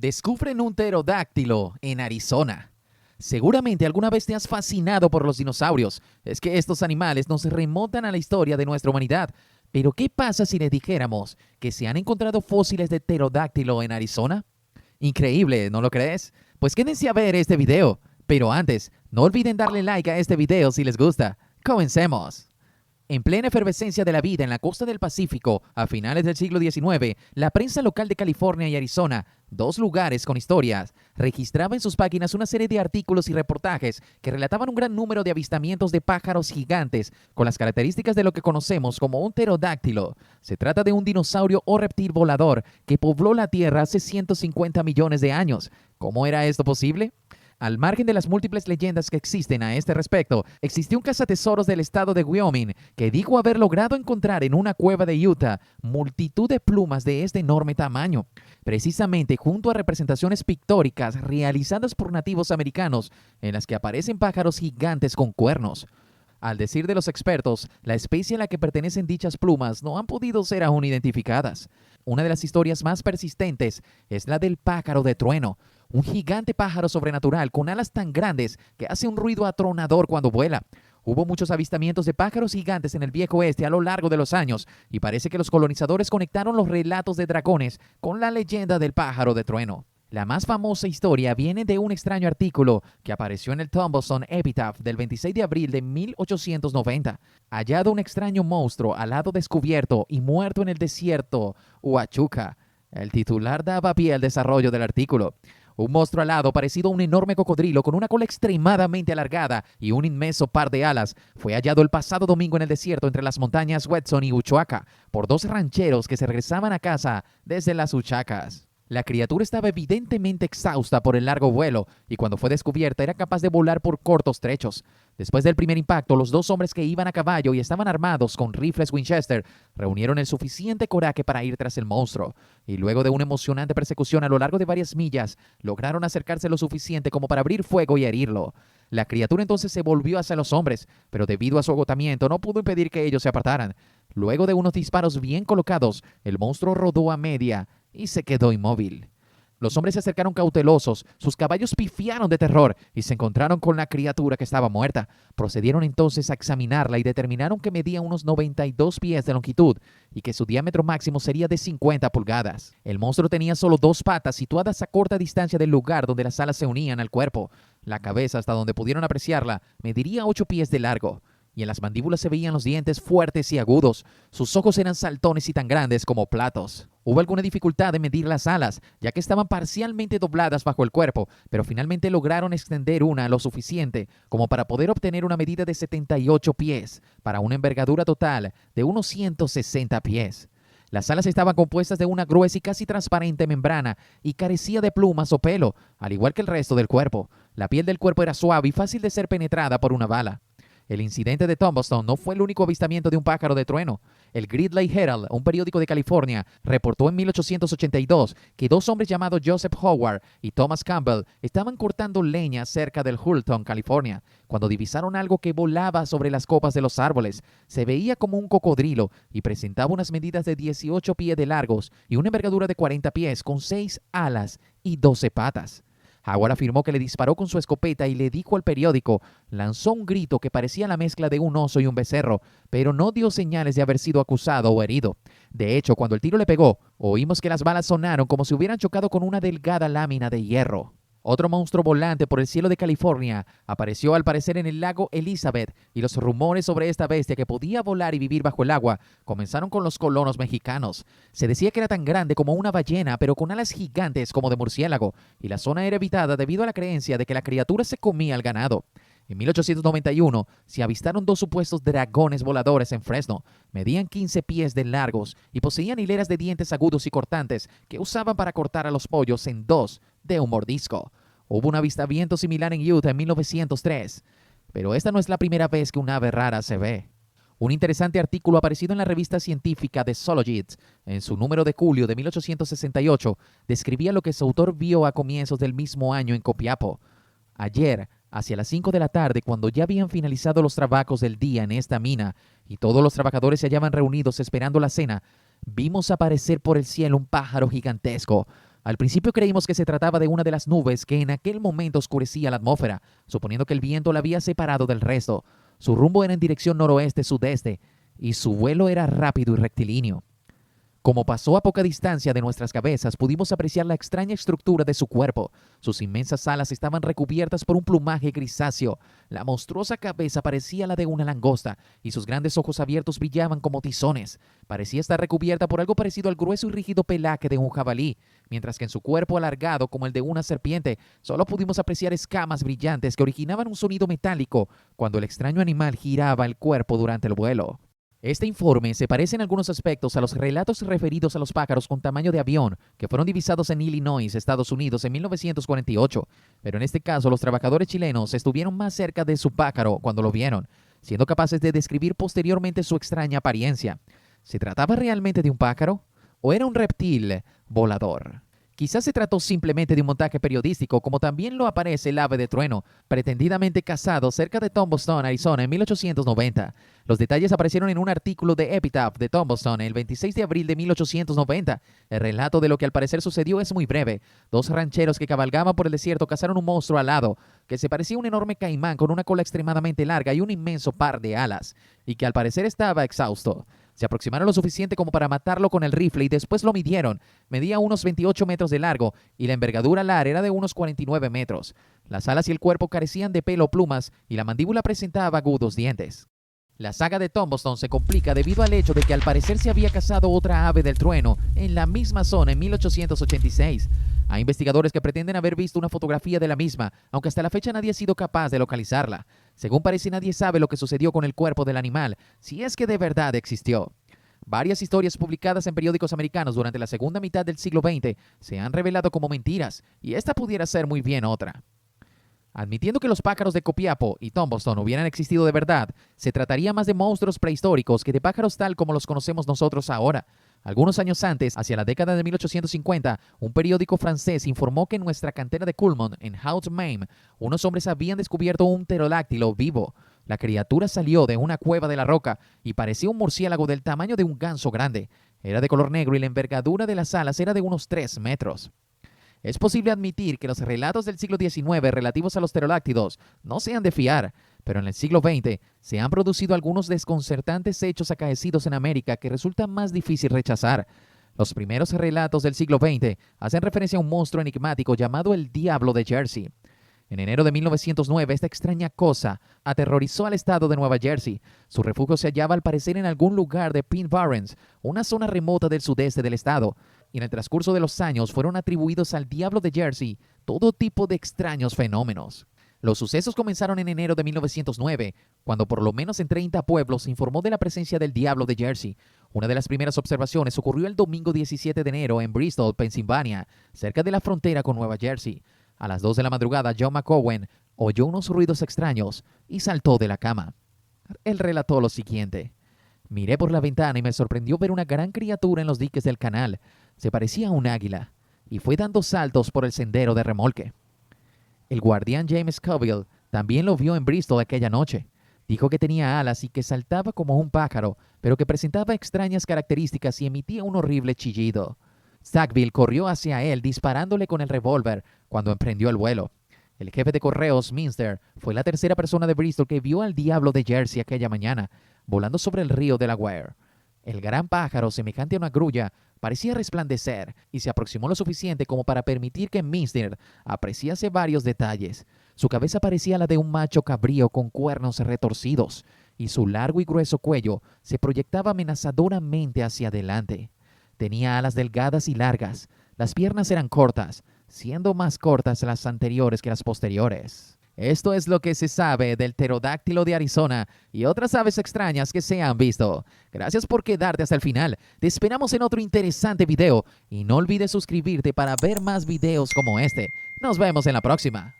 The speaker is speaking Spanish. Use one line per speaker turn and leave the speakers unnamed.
Descubren un pterodáctilo en Arizona. Seguramente alguna vez te has fascinado por los dinosaurios. Es que estos animales nos remontan a la historia de nuestra humanidad. Pero ¿qué pasa si les dijéramos que se han encontrado fósiles de pterodáctilo en Arizona? Increíble, ¿no lo crees? Pues quédense a ver este video. Pero antes, no olviden darle like a este video si les gusta. ¡Comencemos! En plena efervescencia de la vida en la costa del Pacífico, a finales del siglo XIX, la prensa local de California y Arizona, dos lugares con historias, registraba en sus páginas una serie de artículos y reportajes que relataban un gran número de avistamientos de pájaros gigantes con las características de lo que conocemos como un pterodáctilo. Se trata de un dinosaurio o reptil volador que pobló la Tierra hace 150 millones de años. ¿Cómo era esto posible? Al margen de las múltiples leyendas que existen a este respecto, existió un cazatesoros del estado de Wyoming que dijo haber logrado encontrar en una cueva de Utah multitud de plumas de este enorme tamaño, precisamente junto a representaciones pictóricas realizadas por nativos americanos en las que aparecen pájaros gigantes con cuernos. Al decir de los expertos, la especie a la que pertenecen dichas plumas no han podido ser aún identificadas. Una de las historias más persistentes es la del pájaro de trueno, un gigante pájaro sobrenatural con alas tan grandes que hace un ruido atronador cuando vuela. Hubo muchos avistamientos de pájaros gigantes en el Viejo Oeste a lo largo de los años y parece que los colonizadores conectaron los relatos de dragones con la leyenda del pájaro de trueno. La más famosa historia viene de un extraño artículo que apareció en el Tumbleton Epitaph del 26 de abril de 1890. Hallado un extraño monstruo alado descubierto y muerto en el desierto Huachuca. El titular daba pie al desarrollo del artículo. Un monstruo alado parecido a un enorme cocodrilo con una cola extremadamente alargada y un inmenso par de alas fue hallado el pasado domingo en el desierto entre las montañas Wetson y Huachuca por dos rancheros que se regresaban a casa desde las Huachacas. La criatura estaba evidentemente exhausta por el largo vuelo y cuando fue descubierta era capaz de volar por cortos trechos. Después del primer impacto, los dos hombres que iban a caballo y estaban armados con rifles Winchester reunieron el suficiente coraje para ir tras el monstruo y luego de una emocionante persecución a lo largo de varias millas, lograron acercarse lo suficiente como para abrir fuego y herirlo. La criatura entonces se volvió hacia los hombres, pero debido a su agotamiento no pudo impedir que ellos se apartaran. Luego de unos disparos bien colocados, el monstruo rodó a media y se quedó inmóvil. Los hombres se acercaron cautelosos, sus caballos pifiaron de terror y se encontraron con la criatura que estaba muerta. Procedieron entonces a examinarla y determinaron que medía unos 92 pies de longitud y que su diámetro máximo sería de 50 pulgadas. El monstruo tenía solo dos patas situadas a corta distancia del lugar donde las alas se unían al cuerpo. La cabeza, hasta donde pudieron apreciarla, mediría 8 pies de largo. Y en las mandíbulas se veían los dientes fuertes y agudos. Sus ojos eran saltones y tan grandes como platos. Hubo alguna dificultad en medir las alas, ya que estaban parcialmente dobladas bajo el cuerpo, pero finalmente lograron extender una lo suficiente como para poder obtener una medida de 78 pies, para una envergadura total de unos 160 pies. Las alas estaban compuestas de una gruesa y casi transparente membrana y carecía de plumas o pelo, al igual que el resto del cuerpo. La piel del cuerpo era suave y fácil de ser penetrada por una bala. El incidente de Tumbleton no fue el único avistamiento de un pájaro de trueno. El Gridley Herald, un periódico de California, reportó en 1882 que dos hombres llamados Joseph Howard y Thomas Campbell estaban cortando leña cerca del Hulton, California, cuando divisaron algo que volaba sobre las copas de los árboles. Se veía como un cocodrilo y presentaba unas medidas de 18 pies de largos y una envergadura de 40 pies con 6 alas y 12 patas. Howard afirmó que le disparó con su escopeta y le dijo al periódico, lanzó un grito que parecía la mezcla de un oso y un becerro, pero no dio señales de haber sido acusado o herido. De hecho, cuando el tiro le pegó, oímos que las balas sonaron como si hubieran chocado con una delgada lámina de hierro. Otro monstruo volante por el cielo de California apareció al parecer en el lago Elizabeth y los rumores sobre esta bestia que podía volar y vivir bajo el agua comenzaron con los colonos mexicanos. Se decía que era tan grande como una ballena pero con alas gigantes como de murciélago y la zona era evitada debido a la creencia de que la criatura se comía al ganado. En 1891 se avistaron dos supuestos dragones voladores en Fresno. Medían 15 pies de largos y poseían hileras de dientes agudos y cortantes que usaban para cortar a los pollos en dos de un mordisco. Hubo un avistamiento similar en Utah en 1903, pero esta no es la primera vez que un ave rara se ve. Un interesante artículo aparecido en la revista científica The Zoologist, en su número de julio de 1868, describía lo que su autor vio a comienzos del mismo año en Copiapó. Ayer, hacia las 5 de la tarde, cuando ya habían finalizado los trabajos del día en esta mina y todos los trabajadores se hallaban reunidos esperando la cena, vimos aparecer por el cielo un pájaro gigantesco. Al principio creímos que se trataba de una de las nubes que en aquel momento oscurecía la atmósfera, suponiendo que el viento la había separado del resto. Su rumbo era en dirección noroeste-sudeste y su vuelo era rápido y rectilíneo. Como pasó a poca distancia de nuestras cabezas, pudimos apreciar la extraña estructura de su cuerpo. Sus inmensas alas estaban recubiertas por un plumaje grisáceo. La monstruosa cabeza parecía la de una langosta y sus grandes ojos abiertos brillaban como tizones. Parecía estar recubierta por algo parecido al grueso y rígido pelaje de un jabalí, mientras que en su cuerpo alargado como el de una serpiente, solo pudimos apreciar escamas brillantes que originaban un sonido metálico cuando el extraño animal giraba el cuerpo durante el vuelo. Este informe se parece en algunos aspectos a los relatos referidos a los pájaros con tamaño de avión que fueron divisados en Illinois, Estados Unidos, en 1948, pero en este caso los trabajadores chilenos estuvieron más cerca de su pájaro cuando lo vieron, siendo capaces de describir posteriormente su extraña apariencia. ¿Se trataba realmente de un pájaro o era un reptil volador? Quizás se trató simplemente de un montaje periodístico, como también lo aparece el ave de trueno, pretendidamente cazado cerca de Tombstone, Arizona, en 1890. Los detalles aparecieron en un artículo de Epitaph de Tombstone el 26 de abril de 1890. El relato de lo que al parecer sucedió es muy breve. Dos rancheros que cabalgaban por el desierto cazaron un monstruo alado, que se parecía a un enorme caimán con una cola extremadamente larga y un inmenso par de alas, y que al parecer estaba exhausto. Se aproximaron lo suficiente como para matarlo con el rifle y después lo midieron. Medía unos 28 metros de largo y la envergadura alar era de unos 49 metros. Las alas y el cuerpo carecían de pelo o plumas y la mandíbula presentaba agudos dientes. La saga de Tombstone se complica debido al hecho de que al parecer se había cazado otra ave del trueno en la misma zona en 1886. Hay investigadores que pretenden haber visto una fotografía de la misma, aunque hasta la fecha nadie ha sido capaz de localizarla. Según parece, nadie sabe lo que sucedió con el cuerpo del animal, si es que de verdad existió. Varias historias publicadas en periódicos americanos durante la segunda mitad del siglo XX se han revelado como mentiras, y esta pudiera ser muy bien otra. Admitiendo que los pájaros de Copiapó y Tombstone hubieran existido de verdad, se trataría más de monstruos prehistóricos que de pájaros tal como los conocemos nosotros ahora. Algunos años antes, hacia la década de 1850, un periódico francés informó que en nuestra cantera de Coulmont, en Haute-Maine, unos hombres habían descubierto un pterodáctilo vivo. La criatura salió de una cueva de la roca y parecía un murciélago del tamaño de un ganso grande. Era de color negro y la envergadura de las alas era de unos 3 metros. Es posible admitir que los relatos del siglo XIX relativos a los pterodáctilos no sean de fiar, pero en el siglo XX se han producido algunos desconcertantes hechos acaecidos en América que resultan más difícil rechazar. Los primeros relatos del siglo XX hacen referencia a un monstruo enigmático llamado el Diablo de Jersey. En enero de 1909, esta extraña cosa aterrorizó al estado de Nueva Jersey. Su refugio se hallaba al parecer en algún lugar de Pine Barrens, una zona remota del sudeste del estado, y en el transcurso de los años fueron atribuidos al Diablo de Jersey todo tipo de extraños fenómenos. Los sucesos comenzaron en enero de 1909, cuando por lo menos en 30 pueblos se informó de la presencia del Diablo de Jersey. Una de las primeras observaciones ocurrió el domingo 17 de enero en Bristol, Pensilvania, cerca de la frontera con Nueva Jersey. A las 2 de la madrugada, John McCowen oyó unos ruidos extraños y saltó de la cama. Él relató lo siguiente: miré por la ventana y me sorprendió ver una gran criatura en los diques del canal. Se parecía a un águila y fue dando saltos por el sendero de remolque. El guardián James Scoville también lo vio en Bristol aquella noche. Dijo que tenía alas y que saltaba como un pájaro, pero que presentaba extrañas características y emitía un horrible chillido. Sackville corrió hacia él disparándole con el revólver cuando emprendió el vuelo. El jefe de correos, Minster, fue la tercera persona de Bristol que vio al Diablo de Jersey aquella mañana, volando sobre el río Delaware. El gran pájaro, semejante a una grulla, parecía resplandecer y se aproximó lo suficiente como para permitir que Minster apreciase varios detalles. Su cabeza parecía la de un macho cabrío con cuernos retorcidos, y su largo y grueso cuello se proyectaba amenazadoramente hacia adelante. Tenía alas delgadas y largas. Las piernas eran cortas, siendo más cortas las anteriores que las posteriores. Esto es lo que se sabe del pterodáctilo de Arizona y otras aves extrañas que se han visto. Gracias por quedarte hasta el final. Te esperamos en otro interesante video y no olvides suscribirte para ver más videos como este. Nos vemos en la próxima.